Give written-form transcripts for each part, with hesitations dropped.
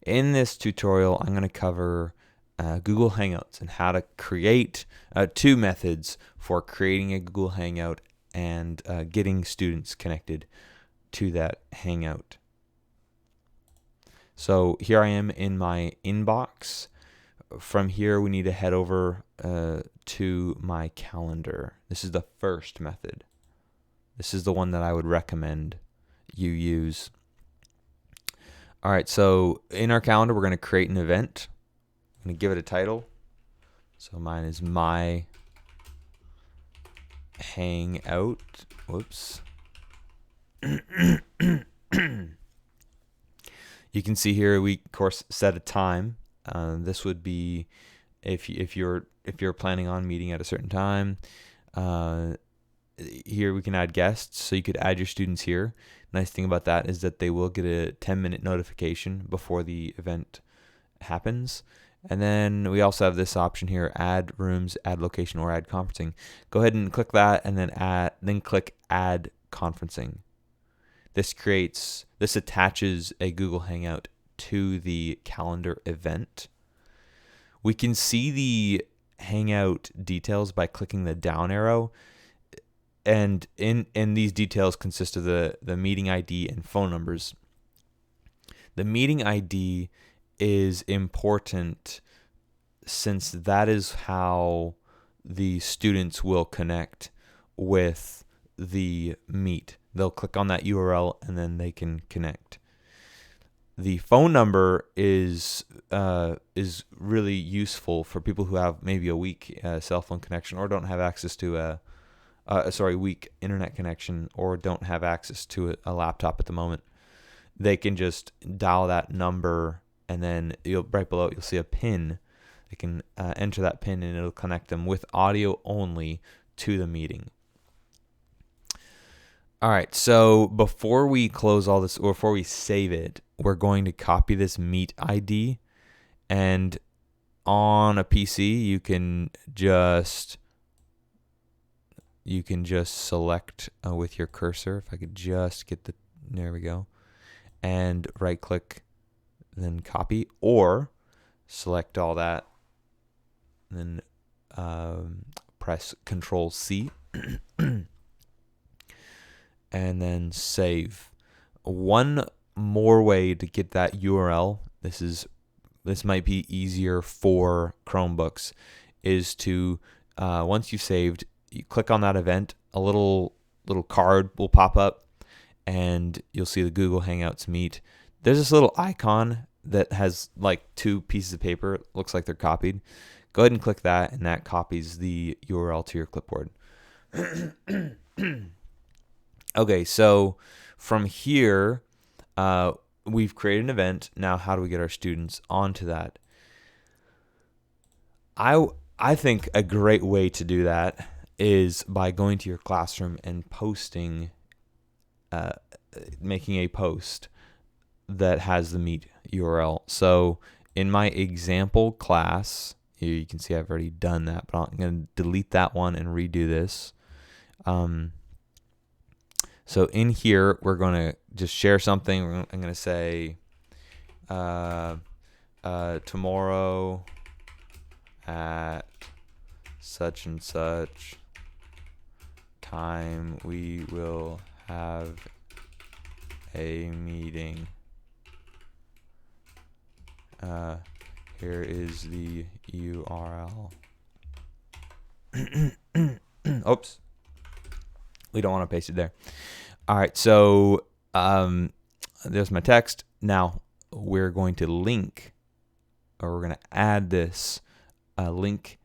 In this tutorial, I'm going to cover Google Hangouts and how to create two methods for creating a Google Hangout and getting students connected to that Hangout. So here I am in my inbox. From here, we need to head over to my calendar. This is the first method. This is the one that I would recommend you use. All right, so in our calendar, we're going to create an event. I'm going to give it a title. So mine is My Hangout. Whoops. You can see here we of course set a time. This would be if you're planning on meeting at a certain time. Here we can add guests, so you could add your students here. Nice thing about that is that they will get a 10-minute notification before the event happens. And then we also have this option here: add rooms, add location, or add conferencing. Go ahead and click that, and then click add conferencing. This attaches a Google Hangout to the calendar event. We can see the Hangout details by clicking the down arrow. And in these details consist of the meeting ID and phone numbers. The meeting ID is important since that is how the students will connect with the Meet. They'll click on that URL and then they can connect. The phone number is really useful for people who have maybe a weak cell phone connection or don't have access to weak internet connection or don't have access to a laptop at the moment. They can just dial that number, and then right below it, you'll see a PIN. They can enter that PIN, and it'll connect them with audio only to the meeting. All right, so before we close all this, or before we save it, we're going to copy this Meet ID, and on a PC, you can just select with your cursor. If I could just get there we go. And right click, then copy, or select all that, then press Control C, and then save. One more way to get that URL, this might be easier for Chromebooks, is to once you've saved, you click on that event, a little card will pop up, and you'll see the Google Hangouts Meet. There's this little icon that has like two pieces of paper. It looks like they're copied. Go ahead and click that, and that copies the URL to your clipboard. Okay, so from here, we've created an event. Now, how do we get our students onto that? I think a great way to do that is by going to your classroom and making a post that has the Meet URL. So in my example class, here you can see I've already done that, but I'm going to delete that one and redo this. So in here, we're going to just share something. I'm going to say tomorrow at such and such time we will have a meeting. Here is the URL. Oops. We don't want to paste it there. All right, so there's my text. Now we're going to link, or we're going to add this link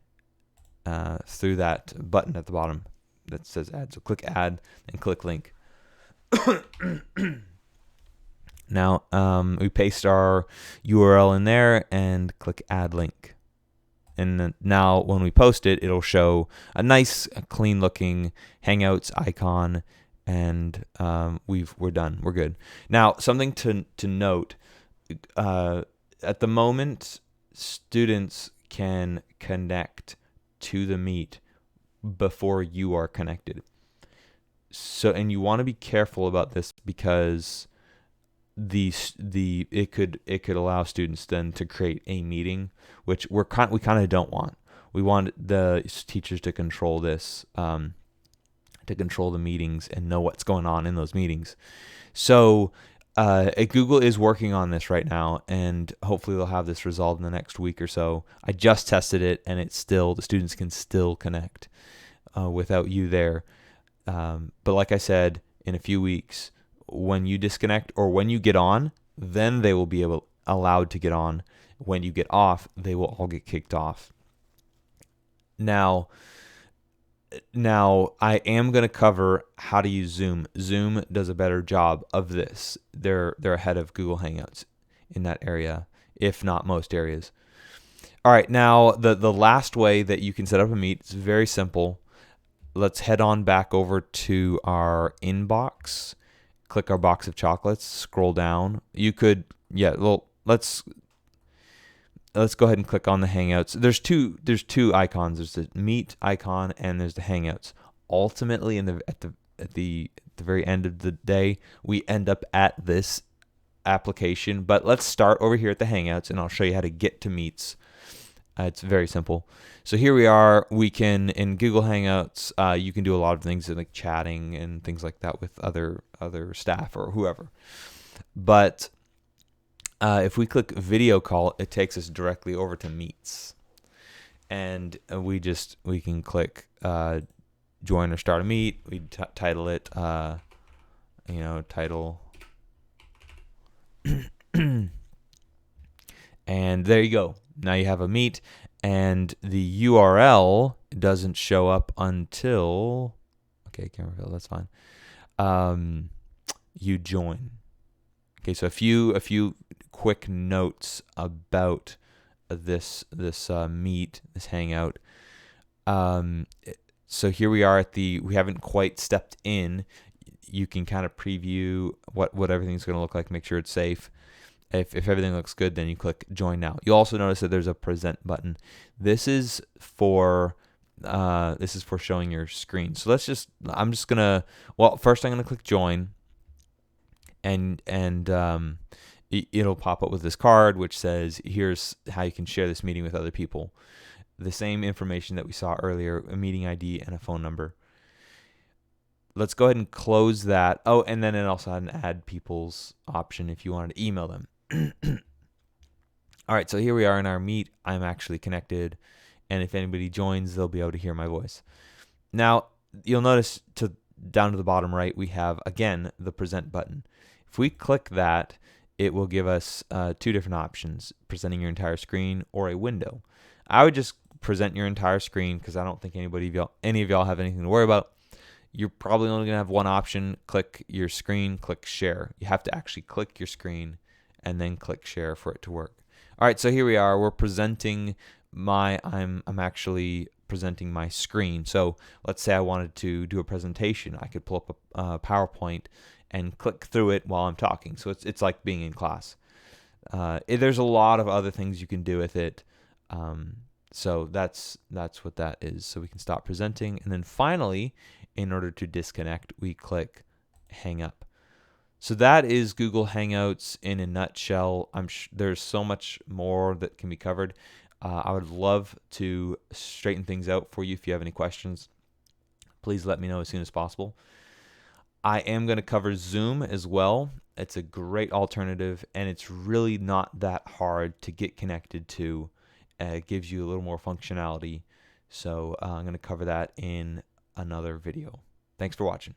through that button at the bottom that says add. So click add and click link. Now we paste our URL in there and click add link. And now when we post it, it'll show a nice, clean looking Hangouts icon, and we're done. We're good. Now, something to note, at the moment, students can connect to the Meet before you are connected. So, and you want to be careful about this because it could allow students then to create a meeting, which we kind of don't want. We want the teachers to control this, to control the meetings and know what's going on in those meetings. So Google is working on this right now, and hopefully they'll have this resolved in the next week or so. I just tested it, and the students can still connect without you there. But like I said, in a few weeks, when you disconnect or when you get on, then they will be allowed to get on. When you get off, they will all get kicked off. Now I am going to cover how to use Zoom. Zoom does a better job of this. They're ahead of Google Hangouts in that area, if not most areas. All right, now the last way that you can set up a meet is very simple. Let's head on back over to our inbox. Click our box of chocolates, scroll down. You could, let's go ahead and click on the Hangouts. There's two icons. There's the Meet icon and there's the Hangouts. Ultimately, at the very end of the day, we end up at this application. But let's start over here at the Hangouts, and I'll show you how to get to Meets. It's very simple. So here we are. We can, in Google Hangouts, you can do a lot of things like chatting and things like that with other staff or whoever. But if we click video call, it takes us directly over to Meets. And we can click join or start a meet. We title it, title. And there you go. Now you have a meet, and the URL doesn't show up until, okay, camera fill, that's fine. You join. Okay, so a few quick notes about this meet, this Hangout. So here we are we haven't quite stepped in. You can kind of preview what everything's going to look like, make sure it's safe. If everything looks good, then you click join now. You'll also notice that there's a present button. This is for showing your screen. So first I'm going to click join, and it'll pop up with this card which says here's how you can share this meeting with other people. The same information that we saw earlier, a meeting ID and a phone number. Let's go ahead and close that. Oh, and then it also had an add people's option if you wanted to email them. All right, so here we are in our meet. I'm actually connected, and if anybody joins, they'll be able to hear my voice. Now, you'll notice down to the bottom right, we have, again, the present button. If we click that, it will give us two different options, presenting your entire screen or a window. I would just present your entire screen because I don't think any of y'all have anything to worry about. You're probably only going to have one option. Click your screen, click share. You have to actually click your screen and then click share for it to work. All right, so here we are. We're presenting I'm actually presenting my screen. So let's say I wanted to do a presentation. I could pull up a PowerPoint and click through it while I'm talking. So it's like being in class. There's a lot of other things you can do with it. So that's what that is. So we can stop presenting, and then finally, in order to disconnect, we click hang up. So that is Google Hangouts in a nutshell. There's so much more that can be covered. I would love to straighten things out for you. If you have any questions, please let me know as soon as possible. I am going to cover Zoom as well. It's a great alternative, and it's really not that hard to get connected to. It gives you a little more functionality. So I'm going to cover that in another video. Thanks for watching.